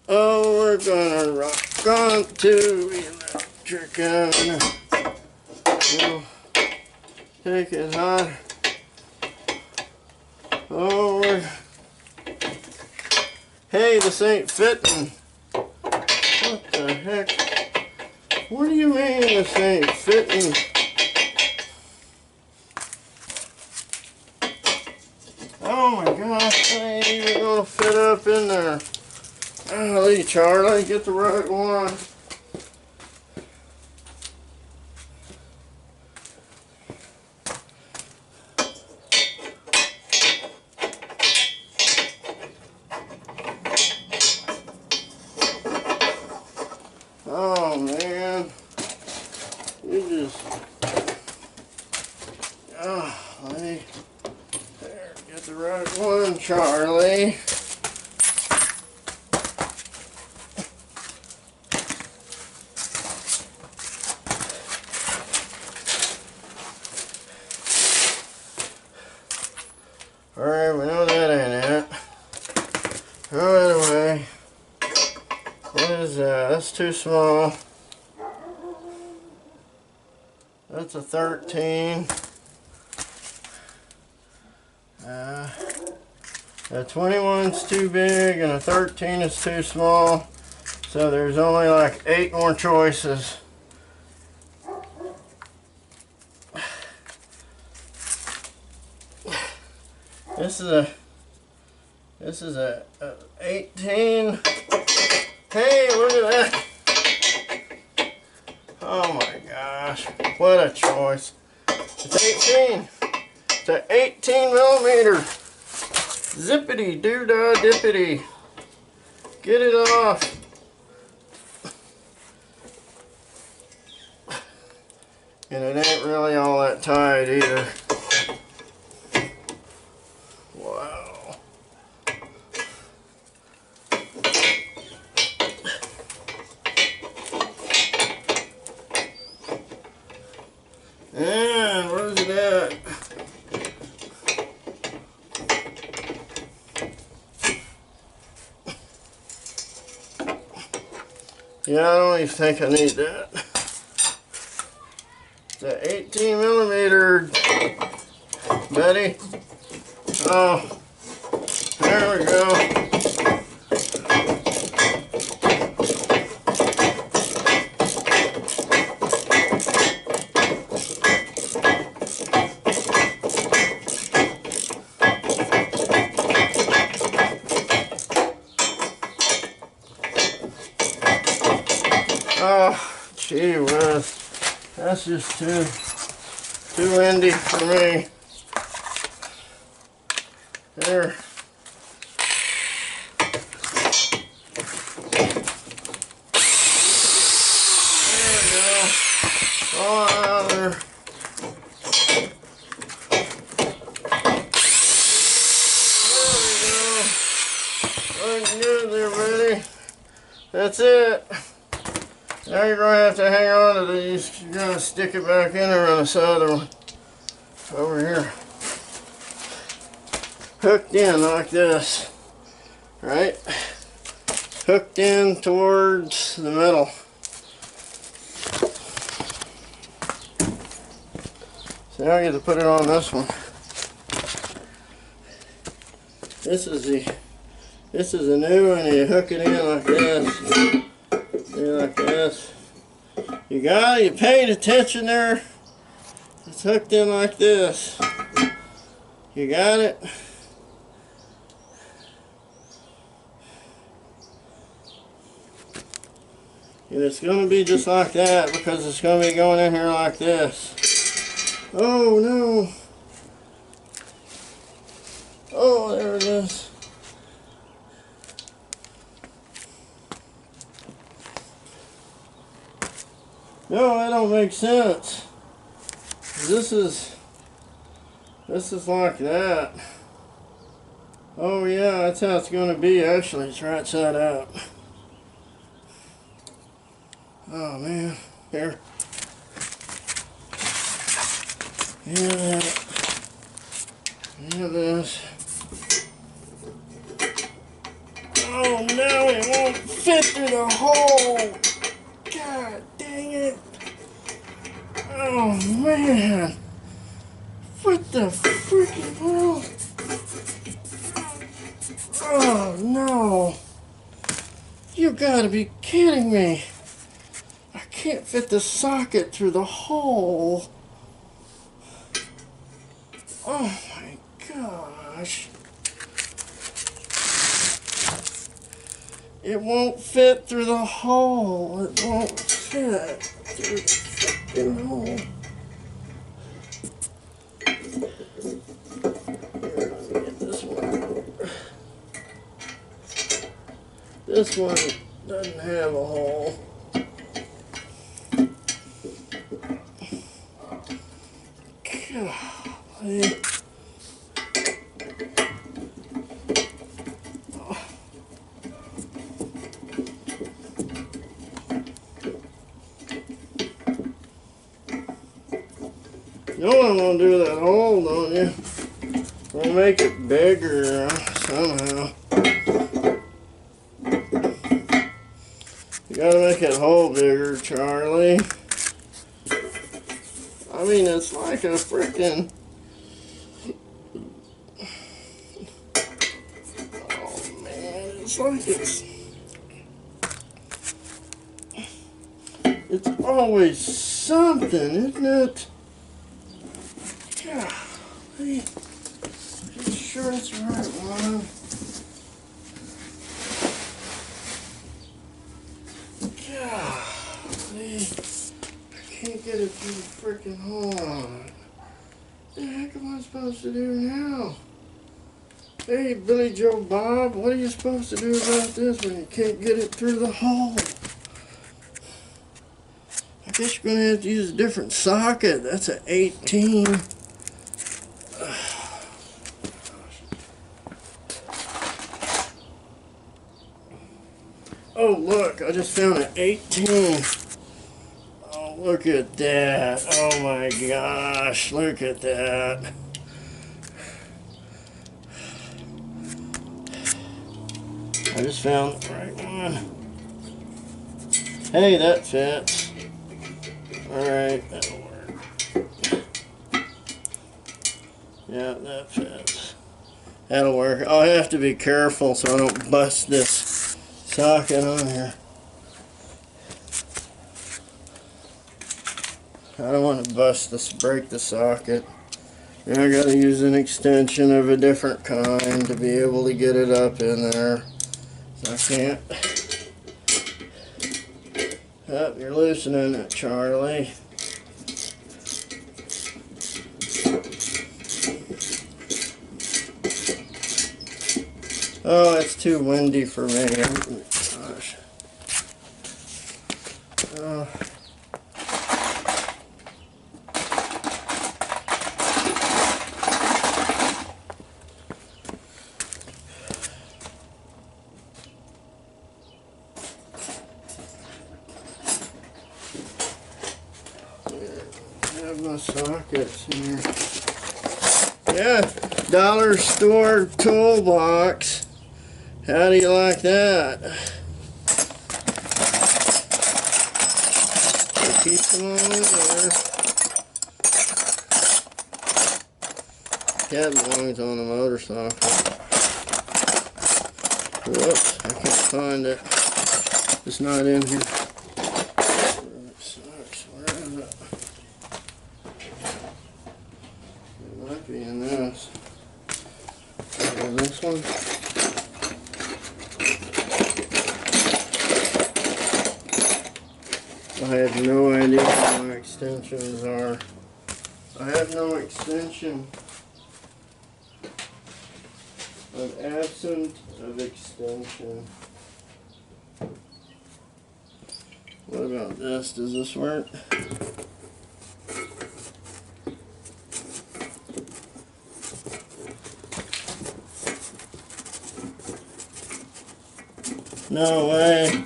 Oh, we're gonna rock on to electric oven. We'll take it hot. Oh, hey, this ain't fitting. What the heck? What do you mean this ain't fitting? Oh my gosh, it ain't even gonna fit up in there. Golly, Charlie, get the right one. Oh man, you just, golly. There, get the right one, Charlie. Alright, we know that ain't it. Oh, anyway. What is that? That's too small. That's a 13. A 21's too big and a 13 is too small. So there's only like 8 more choices. This is a 18. Hey, look at that. Oh my gosh, what a choice. It's 18. It's an 18 millimeter. Zippity doo dah dippity. Get it off. And it ain't really all that tight either. Wow. And where's it at? Yeah, I don't even think I need that. It's an 18 millimeter, buddy. Oh, there we go. Oh, gee whiz. That's just too windy for me. There. There we go. All out there. There we go. Looking good there, buddy. That's it. Now you're going to have to hang on to these. You're going to stick it back in there on this other one. Over here. Hooked in like this. Right? Hooked in towards the middle. So now I get to put it on this one. This is a new one. You hook it in like this. Like this. You paid attention there. It's hooked in like this. You got it? And it's going to be just like that because it's going to be going in here like this. Oh no. Oh, there it is. No, that don't make sense. This is like that. Oh yeah, that's how it's going to be actually. It's right side up. Oh man, here. Yeah, this. Oh no, it won't fit through the hole. God dang it. Oh man. What the freaking hell? Oh no. You gotta be kidding me. I can't fit the socket through the hole. Oh my gosh. It won't fit through the hole. It won't fit through the freaking hole. Here, let me get this one. This one doesn't have a hole. Golly. You know what I'm going to do with that hole, don't you? We'll make it bigger somehow. You gotta make that hole bigger, Charlie. I mean, it's like a freaking... Oh man, it's like it's always something, isn't it? Golly. I'm sure it's the right one. Golly. I can't get it through the freaking hole on it. What the heck am I supposed to do now? Hey, Billy Joe Bob, what are you supposed to do about this when you can't get it through the hole? I guess you're going to have to use a different socket. That's an 18. Oh, look, I just found an 18. Oh, look at that. Oh my gosh, look at that. I just found the right one. Hey, that fits. Alright, that'll work. Yeah, that fits. That'll work. I'll have to be careful so I don't bust this socket on here. I don't want to break the socket. And I gotta use an extension of a different kind to be able to get it up in there. So I can't. Oh, you're loosening it, Charlie. Oh, it's too windy for me. Gosh. I have my sockets here. Yeah, dollar store toolbox. How do you like that? Keep them all in there. Cat belongs on a motorcycle. Whoops, I can't find it. It's not in here. It sucks. Where is it? It might be in this. Oh, this one? I have no idea what my extensions are. I have no extension. I'm absent of extension. What about this? Does this work? No way.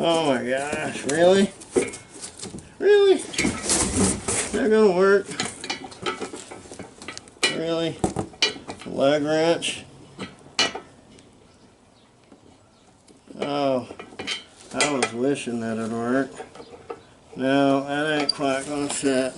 Oh my gosh, really? Really? Is that gonna work? Really? Leg wrench? Oh, I was wishing that it'd work. No, that ain't quite gonna fit.